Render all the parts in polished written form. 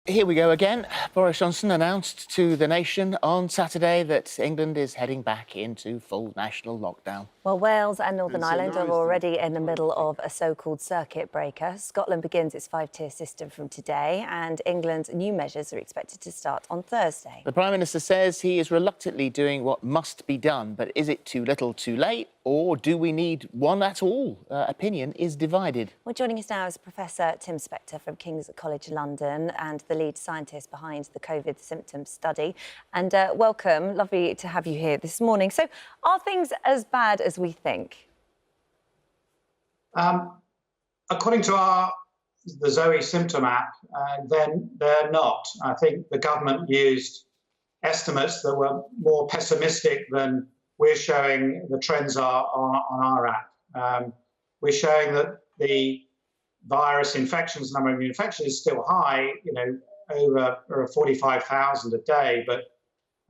Here we go again. Boris Johnson announced to the nation on Saturday that England is heading back into full national lockdown. Well, Wales and Northern Ireland are already in the middle of a so-called circuit breaker. Scotland begins its five-tier system from today, and England's new measures are expected to start on Thursday. The Prime Minister says he is reluctantly doing what must be done, but is it too little, too late, or do we need one at all? Opinion is divided. Well, joining us now is Professor Tim Spector from King's College London and the lead scientist behind the Covid Symptom Study. And welcome, lovely to have you here this morning. So, are things as bad as we think? According to the Zoe symptom app, then they're not. I think the government used estimates that were more pessimistic than we're showing the trends are on our app. We're showing that the virus infections, number of infections is still high, over 45,000 a day, but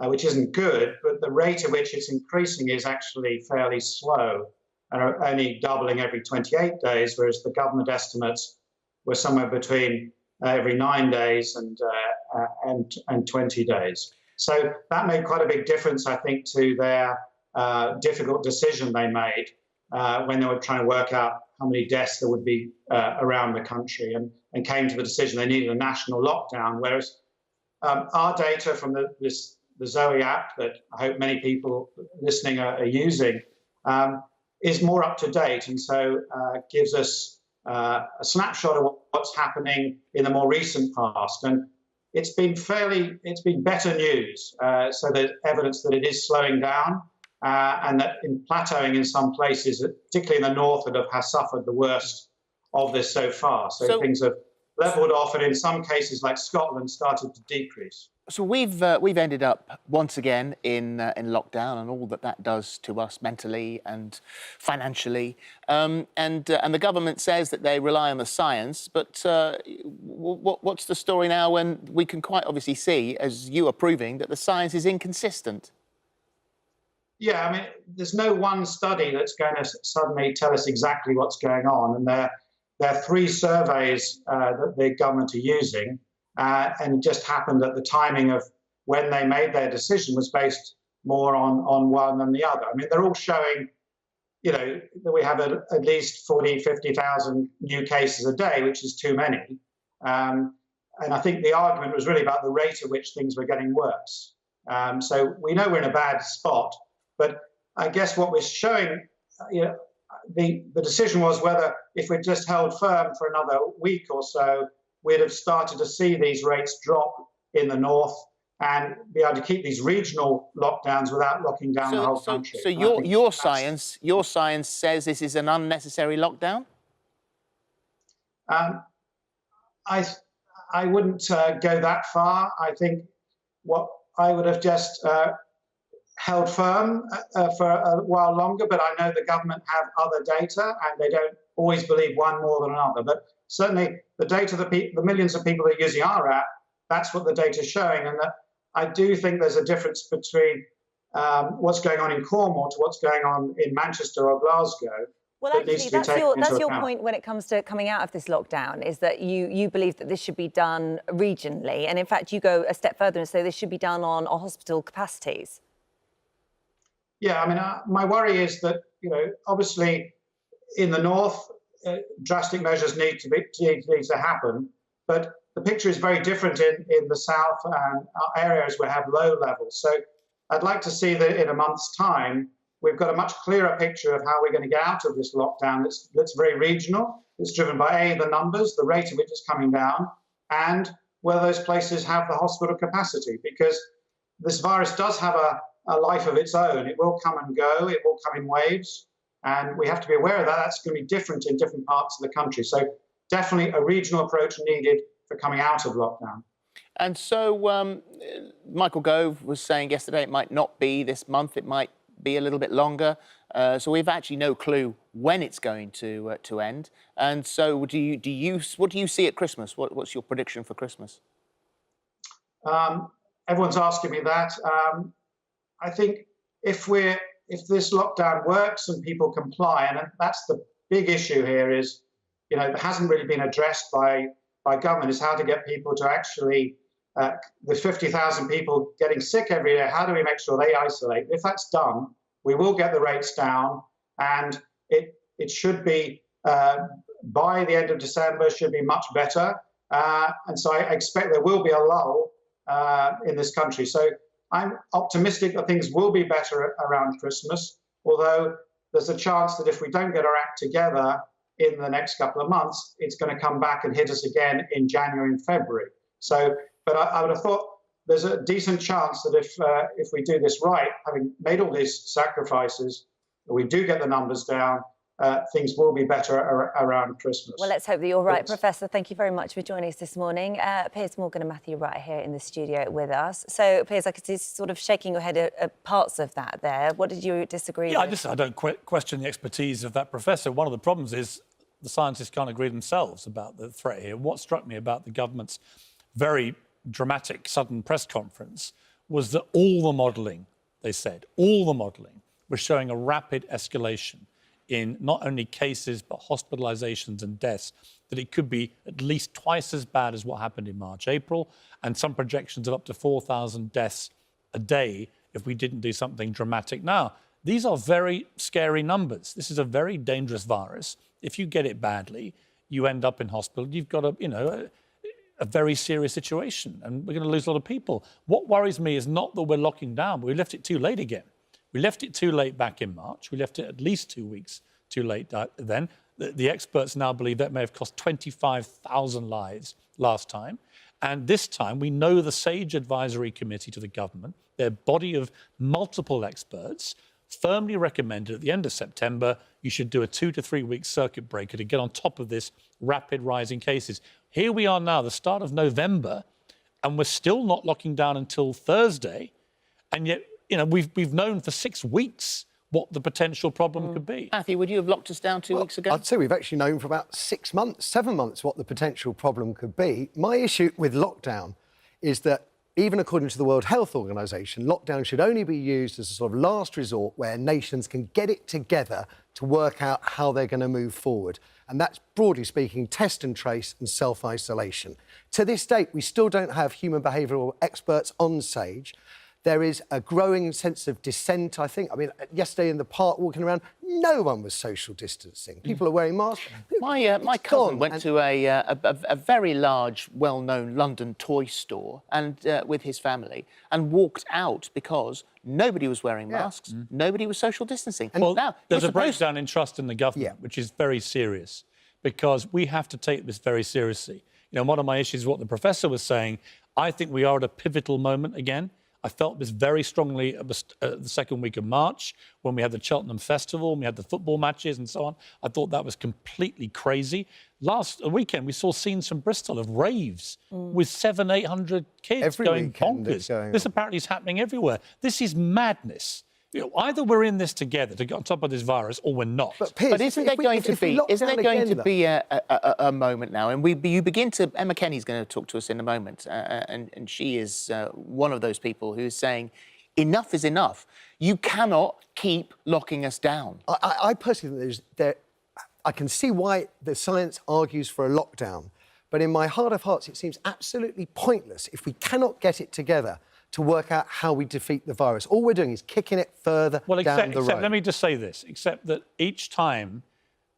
which isn't good, but the rate at which it's increasing is actually fairly slow and only doubling every 28 days, whereas the government estimates were somewhere between every 9 days and 20 days. So that made quite a big difference, I think, to their difficult decision they made when they were trying to work out how many deaths there would be around the country, and came to the decision they needed a national lockdown, whereas our data from the Zoe app that I hope many people listening are using is more up to date, and so gives us a snapshot of what's happening in the more recent past. And it's been better news. So there's evidence that it is slowing down, and that in plateauing in some places, particularly in the north, that have suffered the worst of this so far. So things have leveled off, and in some cases, like Scotland, started to decrease. So we've ended up once again in lockdown, and all that does to us mentally and financially. And the government says that they rely on the science, but what's the story now when we can quite obviously see, as you are proving, that the science is inconsistent? Yeah, I mean, there's no one study that's going to suddenly tell us exactly what's going on, and there are three surveys that the government are using. And it just happened that the timing of when they made their decision was based more on one than the other. I mean, they're all showing, that we have at least 40, 50,000 new cases a day, which is too many. And I think the argument was really about the rate at which things were getting worse. So we know we're in a bad spot, but I guess what we're showing, the decision was whether if we'd just held firm for another week or so, we'd have started to see these rates drop in the north and be able to keep these regional lockdowns without locking down the whole country. So your science says this is an unnecessary lockdown? I wouldn't go that far. I think what I would have just held firm for a while longer, but I know the government have other data and they don't always believe one more than another. But certainly the data, the millions of people that are using our app, that's what the data is showing. And that I do think there's a difference between what's going on in Cornwall to what's going on in Manchester or Glasgow. Well, actually, that's your point when it comes to coming out of this lockdown, is that you believe that this should be done regionally. And in fact, you go a step further and say this should be done on hospital capacities. Yeah, I mean, my worry is that, obviously in the north, drastic measures need to happen, but the picture is very different in the south and areas where we have low levels. So I'd like to see that in a month's time, we've got a much clearer picture of how we're going to get out of this lockdown that's very regional. It's driven by the numbers, the rate of which is coming down, and whether those places have the hospital capacity, because this virus does have a life of its own. It will come and go, it will come in waves, and we have to be aware of that. That's going to be different in different parts of the country. So definitely a regional approach needed for coming out of lockdown. And so Michael Gove was saying yesterday it might not be this month, it might be a little bit longer. So we've actually no clue when it's going to end. And so what do you see at Christmas? What's your prediction for Christmas? Everyone's asking me that. I think if this lockdown works and people comply, and that's the big issue here, is it hasn't really been addressed by by government is how to get people to actually, the 50,000 people getting sick every day, how do we make sure they isolate? If that's done, we will get the rates down, and it should be, by the end of December, should be much better. And so I expect there will be a lull in this country. So I'm optimistic that things will be better around Christmas, although there's a chance that if we don't get our act together in the next couple of months, it's going to come back and hit us again in January and February. So, but I would have thought there's a decent chance that if we do this right, having made all these sacrifices, we do get the numbers down, things will be better around Christmas. Well, let's hope that you're right, Professor. Thank you very much for joining us this morning. Piers Morgan and Matthew Wright here in the studio with us. So, Piers, I could see sort of shaking your head at parts of that there. What did you disagree with? I don't question the expertise of that professor. One of the problems is the scientists can't agree themselves about the threat here. What struck me about the government's very dramatic, sudden press conference was that all the modelling, they said, all the modelling was showing a rapid escalation in not only cases but hospitalisations and deaths, that it could be at least twice as bad as what happened in March, April, and some projections of up to 4,000 deaths a day if we didn't do something dramatic. Now, these are very scary numbers. This is a very dangerous virus. If you get it badly, you end up in hospital. You've got a very serious situation, and we're going to lose a lot of people. What worries me is not that we're locking down, but we left it too late again. We left it too late back in March. We left it at least 2 weeks too late then. The experts now believe that may have cost 25,000 lives last time. And this time, we know the SAGE Advisory Committee to the government, their body of multiple experts, firmly recommended at the end of September, you should do a 2 to 3 week circuit breaker to get on top of this rapid rise in cases. Here we are now, the start of November, and we're still not locking down until Thursday. And yet, we've known for 6 weeks what the potential problem could be. Matthew, would you have locked us down 2 weeks ago? I'd say we've actually known for about 6 months, 7 months, what the potential problem could be. My issue with lockdown is that even according to the World Health Organization, lockdown should only be used as a sort of last resort where nations can get it together to work out how they're going to move forward. And that's, broadly speaking, test and trace and self-isolation. To this date, we still don't have human behavioural experts on SAGE. There is a growing sense of dissent, I think. I mean, yesterday in the park, walking around, no one was social distancing. People are wearing masks. My cousin went to a very large, well-known London toy store and with his family and walked out because nobody was wearing masks, nobody was social distancing. And now, there's a breakdown in trust in the government, which is very serious, because we have to take this very seriously. One of my issues is what the professor was saying. I think we are at a pivotal moment again. I felt this very strongly at the second week of March when we had the Cheltenham Festival and we had the football matches and so on. I thought that was completely crazy. Last weekend, we saw scenes from Bristol of raves with 700-800 kids going bonkers. This apparently is happening everywhere. This is madness. Either we're in this together to get on top of this virus, or we're not. But, Piers, isn't there going to be a moment now? And you begin to. Emma Kenny's going to talk to us in a moment, and she is one of those people who is saying, enough is enough. You cannot keep locking us down. I personally think I can see why the science argues for a lockdown, but in my heart of hearts, it seems absolutely pointless if we cannot get it together to work out how we defeat the virus. All we're doing is kicking it further down the road. Let me just say this, except that each time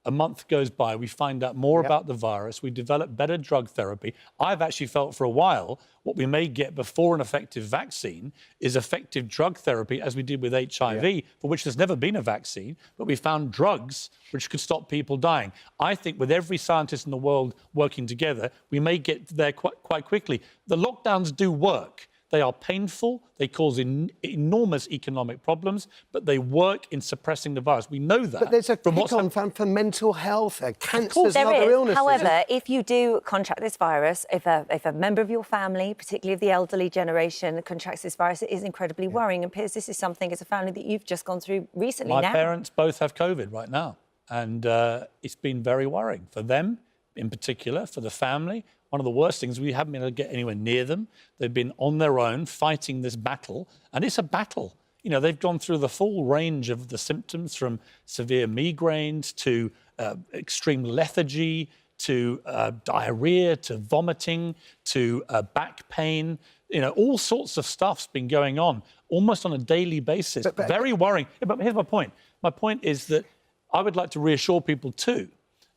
a month goes by, we find out more about the virus, we develop better drug therapy. I've actually felt for a while what we may get before an effective vaccine is effective drug therapy, as we did with HIV, for which there's never been a vaccine, but we found drugs which could stop people dying. I think with every scientist in the world working together, we may get there quite quickly. The lockdowns do work. They are painful, they cause enormous economic problems, but they work in suppressing the virus. We know that. But there's a kick-on for mental health, cancers and other illnesses. However, if you do contract this virus, if a member of your family, particularly of the elderly generation, contracts this virus, it is incredibly worrying. And Piers, this is something as a family that you've just gone through recently now. My parents both have COVID right now, and it's been very worrying for them in particular, for the family. One of the worst things, we haven't been able to get anywhere near them. They've been on their own fighting this battle, and it's a battle. They've gone through the full range of the symptoms, from severe migraines to extreme lethargy to diarrhea, to vomiting, to back pain. You know, all sorts of stuff's been going on almost on a daily basis. Very worrying. Yeah, but here's my point. My point is that I would like to reassure people too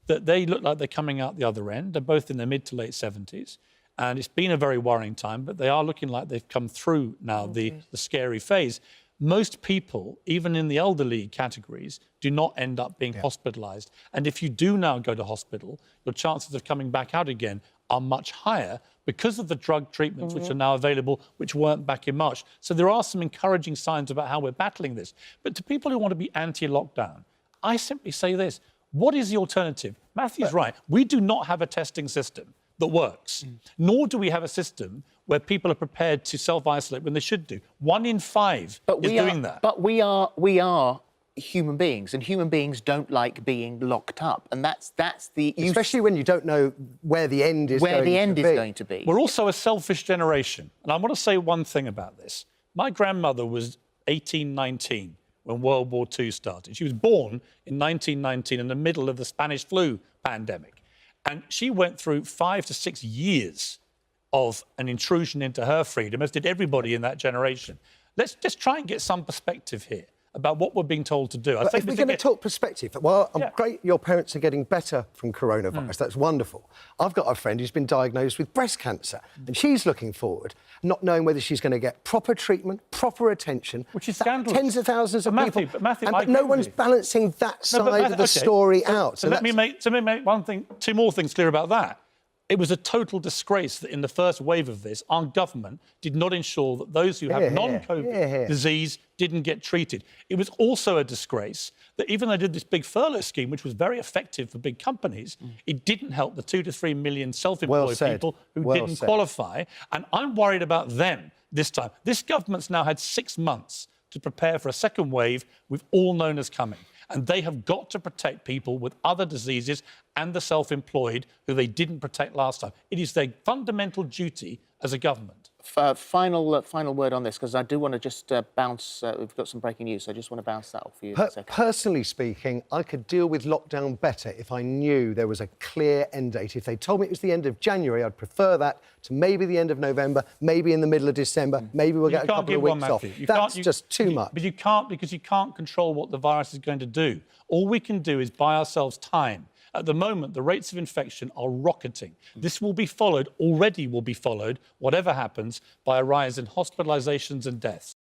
that they look like they're coming out the other end. They're both in their mid to late 70s. And it's been a very worrying time, but they are looking like they've come through now the scary phase. Most people, even in the elderly categories, do not end up being hospitalised. And if you do now go to hospital, your chances of coming back out again are much higher because of the drug treatments which are now available, which weren't back in March. So there are some encouraging signs about how we're battling this. But to people who want to be anti-lockdown, I simply say this. What is the alternative? Matthew's right. We do not have a testing system that works, nor do we have a system where people are prepared to self-isolate when they should do. 1 in 5 is doing that. But we are human beings, and human beings don't like being locked up, and that's the... Especially when you don't know where the end is going to be. We're also a selfish generation, and I want to say one thing about this. My grandmother was 1819 when World War II started. She was born in 1919 in the middle of the Spanish flu pandemic. And she went through 5 to 6 years of an intrusion into her freedom, as did everybody in that generation. Let's just try and get some perspective here about what we're being told to do. But if we're going to talk perspective, well, great your parents are getting better from coronavirus. That's wonderful. I've got a friend who's been diagnosed with breast cancer, and she's looking forward, not knowing whether she's going to get proper treatment, proper attention. Which is scandalous. Tens of thousands of people. Matthew, but no one's balancing that side of the story out. So let me make two more things clear about that. It was a total disgrace that in the first wave of this, our government did not ensure that those who have non-COVID disease didn't get treated. It was also a disgrace that even though they did this big furlough scheme, which was very effective for big companies, it didn't help the 2 to 3 million self-employed people who didn't qualify. And I'm worried about them this time. This government's now had 6 months to prepare for a second wave we've all known as coming. And they have got to protect people with other diseases and the self-employed who they didn't protect last time. It is their fundamental duty as a government. Final word on this, because I do want to just bounce... we've got some breaking news, so I just want to bounce that off you in a second. Personally speaking, I could deal with lockdown better if I knew there was a clear end date. If they told me it was the end of January, I'd prefer that to maybe the end of November, maybe in the middle of December, maybe we'll get a couple of weeks off. That's just too much. But you can't, because you can't control what the virus is going to do. All we can do is buy ourselves time. At the moment, the rates of infection are rocketing. This will be followed, already will be followed, whatever happens, by a rise in hospitalisations and deaths.